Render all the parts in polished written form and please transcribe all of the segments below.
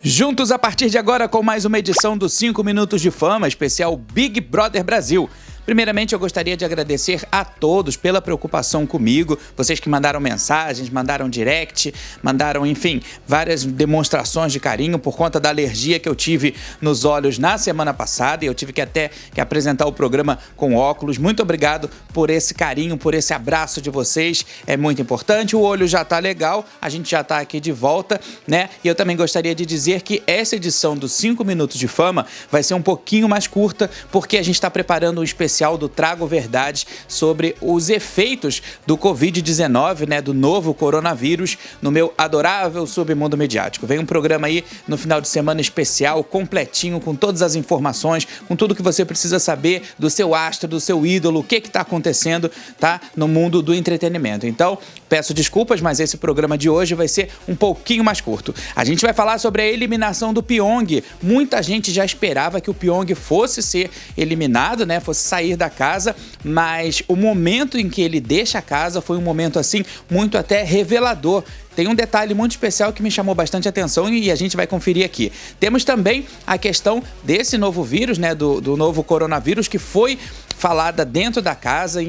Juntos a partir de agora com mais uma edição do 5 Minutos de Fama, especial Big Brother Brasil. Primeiramente, eu gostaria de agradecer a todos pela preocupação comigo, vocês que mandaram mensagens, mandaram direct, mandaram, enfim, várias demonstrações de carinho por conta da alergia que eu tive nos olhos na semana passada e eu tive que até apresentar o programa com óculos. Muito obrigado por esse carinho, por esse abraço de vocês, é muito importante. O olho já tá legal, a gente já tá aqui de volta, né? E eu também gostaria de dizer que essa edição dos 5 Minutos de Fama vai ser um pouquinho mais curta, porque a gente está preparando um especial do Trago Verdades sobre os efeitos do Covid-19, né, do novo coronavírus no meu adorável submundo mediático. Vem um programa aí no final de semana especial, completinho, com todas as informações, com tudo que você precisa saber do seu astro, do seu ídolo, o que está acontecendo, tá, no mundo do entretenimento. Então, peço desculpas, mas esse programa de hoje vai ser um pouquinho mais curto. A gente vai falar sobre a eliminação do Pyong. Muita gente já esperava que o Pyong fosse ser eliminado, né, fosse sair da casa, mas o momento em que ele deixa a casa foi um momento assim muito até revelador. Tem um detalhe muito especial que me chamou bastante atenção e a gente vai conferir aqui. Temos também a questão desse novo vírus, né, do novo coronavírus, que foi falada dentro da casa,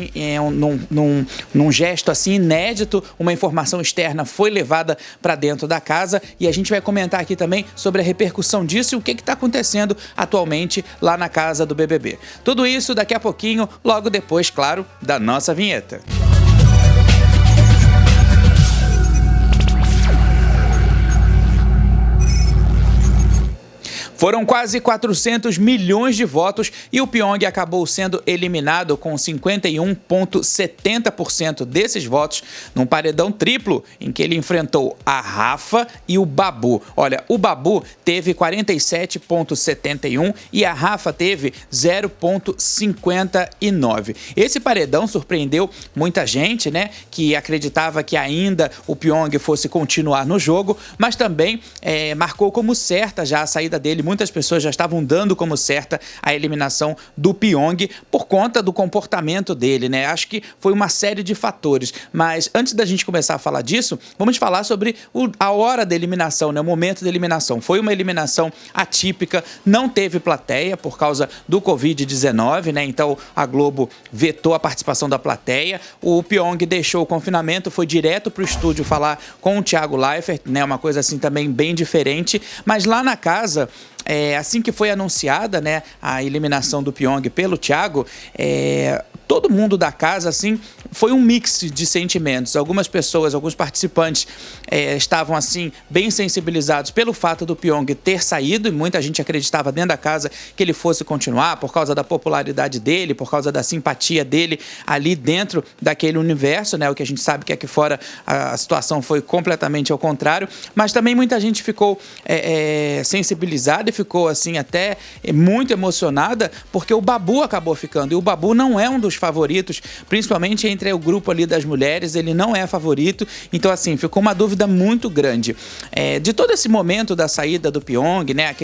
num gesto assim inédito, uma informação externa foi levada para dentro da casa e a gente vai comentar aqui também sobre a repercussão disso e o que está acontecendo atualmente lá na casa do BBB. Tudo isso daqui a pouquinho, logo depois, claro, da nossa vinheta. Foram quase 400 milhões de votos e o Pyong acabou sendo eliminado com 51,70% desses votos num paredão triplo em que ele enfrentou a Rafa e o Babu. Olha, o Babu teve 47,71% e a Rafa teve 0,59%. Esse paredão surpreendeu muita gente, né, que acreditava que ainda o Pyong fosse continuar no jogo, mas também marcou como certa já a saída dele. Muitas pessoas já estavam dando como certa a eliminação do Pyong por conta do comportamento dele, né? Acho que foi uma série de fatores. Mas antes da gente começar a falar disso, vamos falar sobre a hora da eliminação, né? O momento da eliminação. Foi uma eliminação atípica, não teve plateia por causa do Covid-19, né? Então a Globo vetou a participação da plateia. O Pyong deixou o confinamento, foi direto para o estúdio falar com o Thiago Leifert, né? Uma coisa assim também bem diferente. Mas lá na casa, assim que foi anunciada, né, a eliminação do Pyong pelo Thiago, todo mundo da casa, assim, foi um mix de sentimentos. Algumas pessoas, alguns participantes estavam, assim, bem sensibilizados pelo fato do Pyong ter saído e muita gente acreditava dentro da casa que ele fosse continuar por causa da popularidade dele, por causa da simpatia dele ali dentro daquele universo, né? O que a gente sabe que aqui fora a situação foi completamente ao contrário, mas também muita gente ficou sensibilizada e ficou, assim, até muito emocionada porque o Babu acabou ficando. E o Babu não é um dos favoritos, principalmente entre o grupo ali das mulheres, ele não é favorito. Então, assim, ficou uma dúvida muito grande. De todo esse momento da saída do Pyong, né,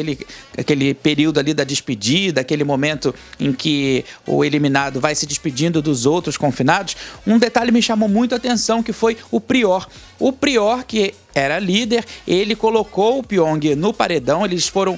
aquele período ali da despedida, aquele momento em que o eliminado vai se despedindo dos outros confinados, um detalhe me chamou muito a atenção, que foi o Prior. O Prior, que era líder, ele colocou o Pyong no paredão. Eles foram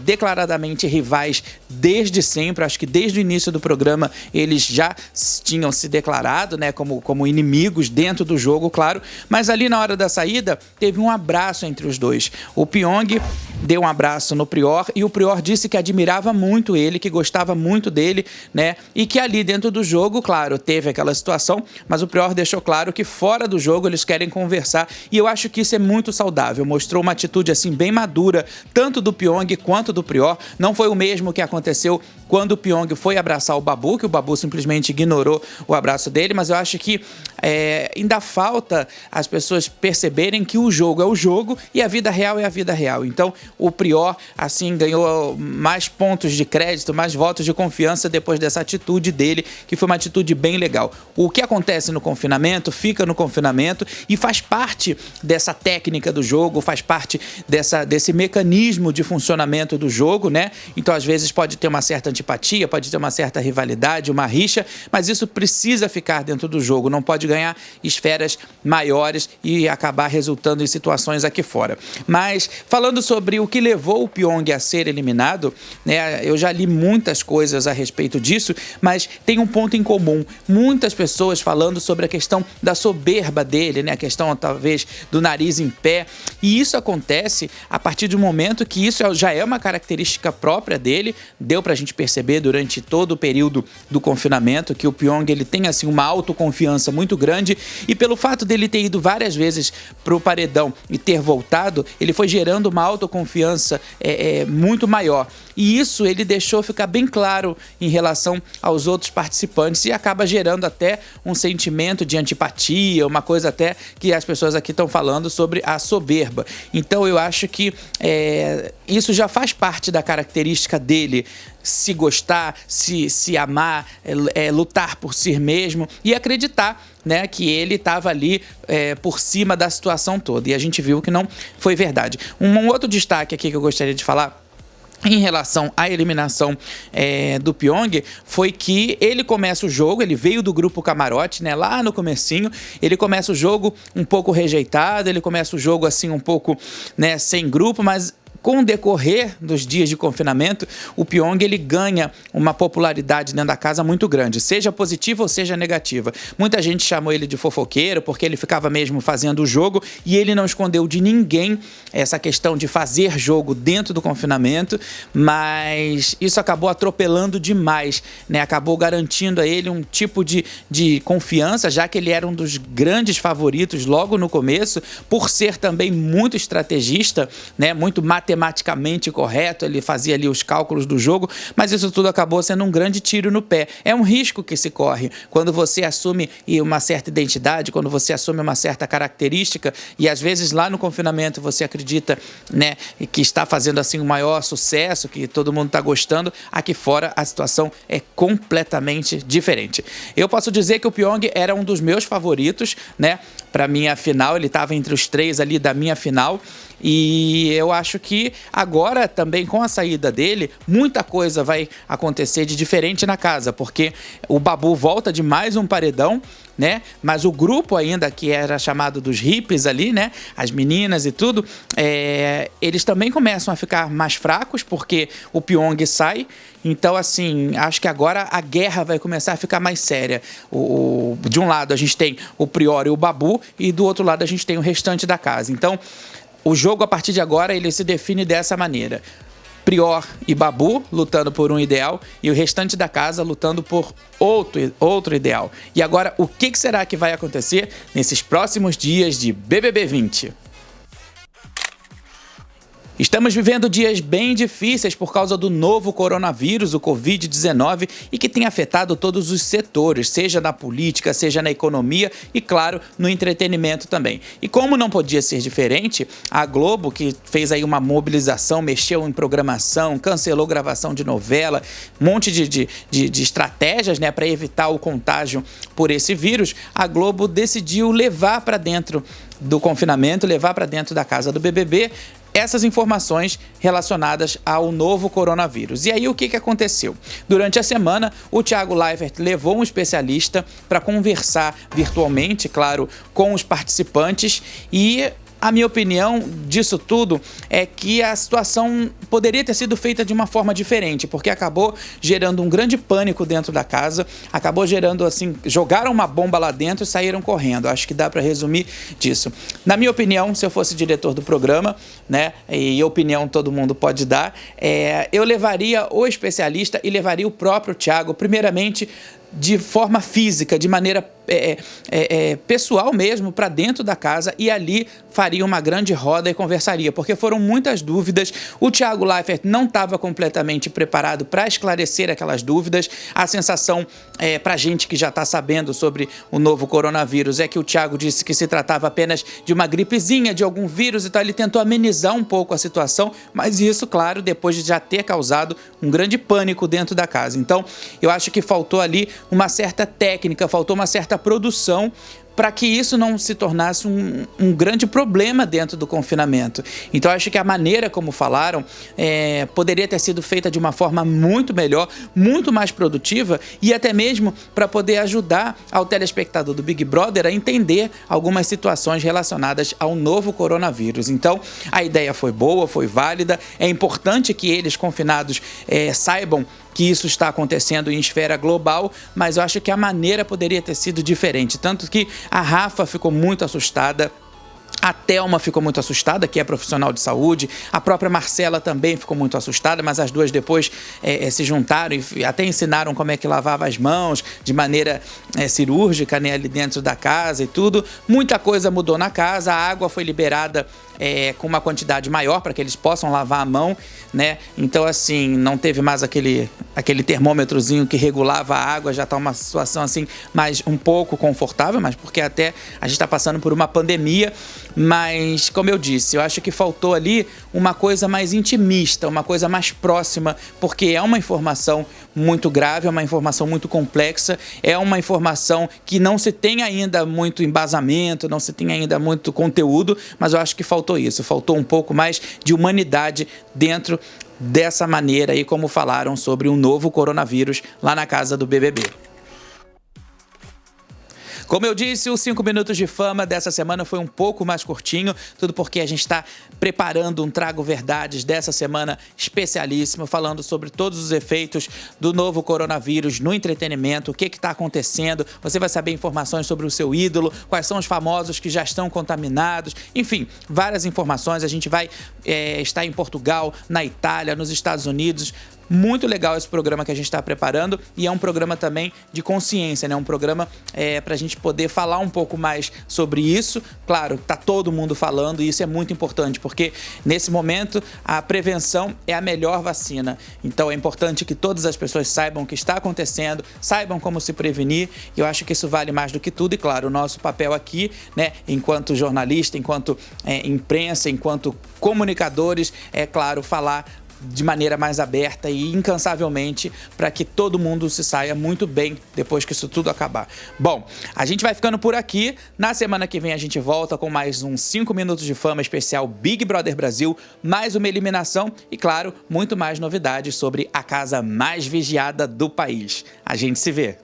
declaradamente rivais desde sempre. Acho que desde o início do programa eles já tinham se declarado, né, como inimigos dentro do jogo, claro. Mas ali na hora da saída teve um abraço entre os dois. O Pyong deu um abraço no Prior e o Prior disse que admirava muito ele, que gostava muito dele, né, e que ali dentro do jogo, claro, teve aquela situação, mas o Prior deixou claro que fora do jogo eles querem conversar e eu acho que isso é muito saudável. Mostrou uma atitude assim bem madura, tanto do Pyong quanto do Prior. Não foi o mesmo que aconteceu quando o Pyong foi abraçar o Babu, que o Babu simplesmente ignorou o abraço dele, mas eu acho que ainda falta as pessoas perceberem que o jogo é o jogo e a vida real é a vida real. Então o Prior, assim, ganhou mais pontos de crédito, mais votos de confiança depois dessa atitude dele, que foi uma atitude bem legal. O que acontece no confinamento, fica no confinamento e faz parte dessa técnica do jogo, faz parte desse mecanismo de funcionamento do jogo, né? Então, às vezes, pode ter uma certa antipatia, pode ter uma certa rivalidade, uma rixa, mas isso precisa ficar dentro do jogo, não pode ganhar esferas maiores e acabar resultando em situações aqui fora. Mas falando sobre o que levou o Pyong a ser eliminado, né, eu já li muitas coisas a respeito disso, mas tem um ponto em comum. Muitas pessoas falando sobre a questão da soberba dele, né, a questão talvez do nariz em pé, e isso acontece a partir do momento que isso já é uma característica própria dele. Deu pra gente perceber durante todo o período do confinamento que o Pyong ele tem assim uma autoconfiança muito grande, e pelo fato dele ter ido várias vezes pro paredão e ter voltado, ele foi gerando uma autoconfiança muito maior. E isso ele deixou ficar bem claro em relação aos outros participantes e acaba gerando até um sentimento de antipatia, uma coisa até que as pessoas aqui estão falando sobre a soberba. Então eu acho que isso já faz parte da característica dele, se gostar, se amar, lutar por si mesmo e acreditar, né, que ele estava ali por cima da situação toda. E a gente viu que não foi verdade. Um outro destaque aqui que eu gostaria de falar em relação à eliminação do Pyong foi que ele começa o jogo, ele veio do grupo Camarote, né, lá no comecinho, ele começa o jogo um pouco rejeitado, ele começa o jogo assim um pouco, né, sem grupo, mas com o decorrer dos dias de confinamento, o Pyong ele ganha uma popularidade dentro da casa muito grande, seja positiva ou seja negativa. Muita gente chamou ele de fofoqueiro porque ele ficava mesmo fazendo o jogo e ele não escondeu de ninguém essa questão de fazer jogo dentro do confinamento, mas isso acabou atropelando demais, né? Acabou garantindo a ele um tipo de confiança, já que ele era um dos grandes favoritos logo no começo, por ser também muito estrategista, né? Muito matematicamente correto, ele fazia ali os cálculos do jogo, mas isso tudo acabou sendo um grande tiro no pé. É um risco que se corre quando você assume uma certa identidade, quando você assume uma certa característica e às vezes lá no confinamento você acredita, né, que está fazendo assim um maior sucesso, que todo mundo está gostando. Aqui fora a situação é completamente diferente. Eu posso dizer que o Pyong era um dos meus favoritos, né, para minha final, ele estava entre os 3 ali da minha final. E eu acho que agora também com a saída dele, muita coisa vai acontecer de diferente na casa, porque o Babu volta de mais um paredão, né? Mas o grupo ainda que era chamado dos hippies ali, né? As meninas e tudo, eles também começam a ficar mais fracos porque o Pyong sai. Então, assim, acho que agora a guerra vai começar a ficar mais séria. De um lado a gente tem o Prior e o Babu e do outro lado a gente tem o restante da casa. Então, o jogo, a partir de agora, ele se define dessa maneira. Prior e Babu lutando por um ideal e o restante da casa lutando por outro ideal. E agora, o que será que vai acontecer nesses próximos dias de BBB 20? Estamos vivendo dias bem difíceis por causa do novo coronavírus, o Covid-19, e que tem afetado todos os setores, seja na política, seja na economia e, claro, no entretenimento também. E como não podia ser diferente, a Globo, que fez aí uma mobilização, mexeu em programação, cancelou gravação de novela, um monte de estratégias, né, para evitar o contágio por esse vírus, a Globo decidiu levar para dentro do confinamento, levar para dentro da casa do BBB essas informações relacionadas ao novo coronavírus. E aí o que aconteceu? Durante a semana, o Thiago Leifert levou um especialista para conversar virtualmente, claro, com os participantes e a minha opinião disso tudo é que a situação poderia ter sido feita de uma forma diferente, porque acabou gerando um grande pânico dentro da casa, acabou gerando assim, jogaram uma bomba lá dentro e saíram correndo. Acho que dá para resumir disso. Na minha opinião, se eu fosse diretor do programa, né, e opinião todo mundo pode dar, eu levaria o especialista e levaria o próprio Thiago, primeiramente, de forma física, de maneira pessoal mesmo, para dentro da casa, e ali faria uma grande roda e conversaria, porque foram muitas dúvidas. O Thiago Leifert não estava completamente preparado para esclarecer aquelas dúvidas. A sensação, para gente que já está sabendo sobre o novo coronavírus, é que o Thiago disse que se tratava apenas de uma gripezinha, de algum vírus, então ele tentou amenizar um pouco a situação, mas isso, claro, depois de já ter causado um grande pânico dentro da casa. Então, eu acho que faltou ali uma certa técnica, faltou uma certa produção para que isso não se tornasse um grande problema dentro do confinamento. Então, acho que a maneira como falaram poderia ter sido feita de uma forma muito melhor, muito mais produtiva e até mesmo para poder ajudar ao telespectador do Big Brother a entender algumas situações relacionadas ao novo coronavírus. Então, a ideia foi boa, foi válida. É importante que eles, confinados, saibam que isso está acontecendo em esfera global, mas eu acho que a maneira poderia ter sido diferente. Tanto que a Rafa ficou muito assustada, a Thelma ficou muito assustada, que é profissional de saúde. A própria Marcela também ficou muito assustada, mas as duas depois se juntaram e até ensinaram como é que lavava as mãos de maneira cirúrgica, né, ali dentro da casa e tudo. Muita coisa mudou na casa, a água foi liberada com uma quantidade maior para que eles possam lavar a mão, né? Então, assim, não teve mais aquele termômetrozinho que regulava a água, já está uma situação assim mais um pouco confortável, mas porque até a gente está passando por uma pandemia. Mas, como eu disse, eu acho que faltou ali uma coisa mais intimista, uma coisa mais próxima, porque é uma informação muito grave, é uma informação muito complexa, é uma informação que não se tem ainda muito embasamento, não se tem ainda muito conteúdo, mas eu acho que faltou isso, faltou um pouco mais de humanidade dentro dessa maneira aí, como falaram sobre um novo coronavírus lá na casa do BBB. Como eu disse, os 5 minutos de fama dessa semana foi um pouco mais curtinho, tudo porque a gente está preparando um Trago Verdades dessa semana especialíssimo, falando sobre todos os efeitos do novo coronavírus no entretenimento, o que está acontecendo. Você vai saber informações sobre o seu ídolo, quais são os famosos que já estão contaminados, enfim, várias informações. A gente vai estar em Portugal, na Itália, nos Estados Unidos. Muito legal esse programa que a gente está preparando e é um programa também de consciência, né? Um programa para a gente poder falar um pouco mais sobre isso. Claro, tá todo mundo falando e isso é muito importante, porque nesse momento a prevenção é a melhor vacina. Então é importante que todas as pessoas saibam o que está acontecendo, saibam como se prevenir. E eu acho que isso vale mais do que tudo. E claro, o nosso papel aqui, né, enquanto jornalista, enquanto imprensa, enquanto comunicadores, é claro, falar de maneira mais aberta e incansavelmente para que todo mundo se saia muito bem depois que isso tudo acabar. Bom, a gente vai ficando por aqui. Na semana que vem a gente volta com mais uns 5 minutos de fama especial Big Brother Brasil, mais uma eliminação e, claro, muito mais novidades sobre a casa mais vigiada do país. A gente se vê.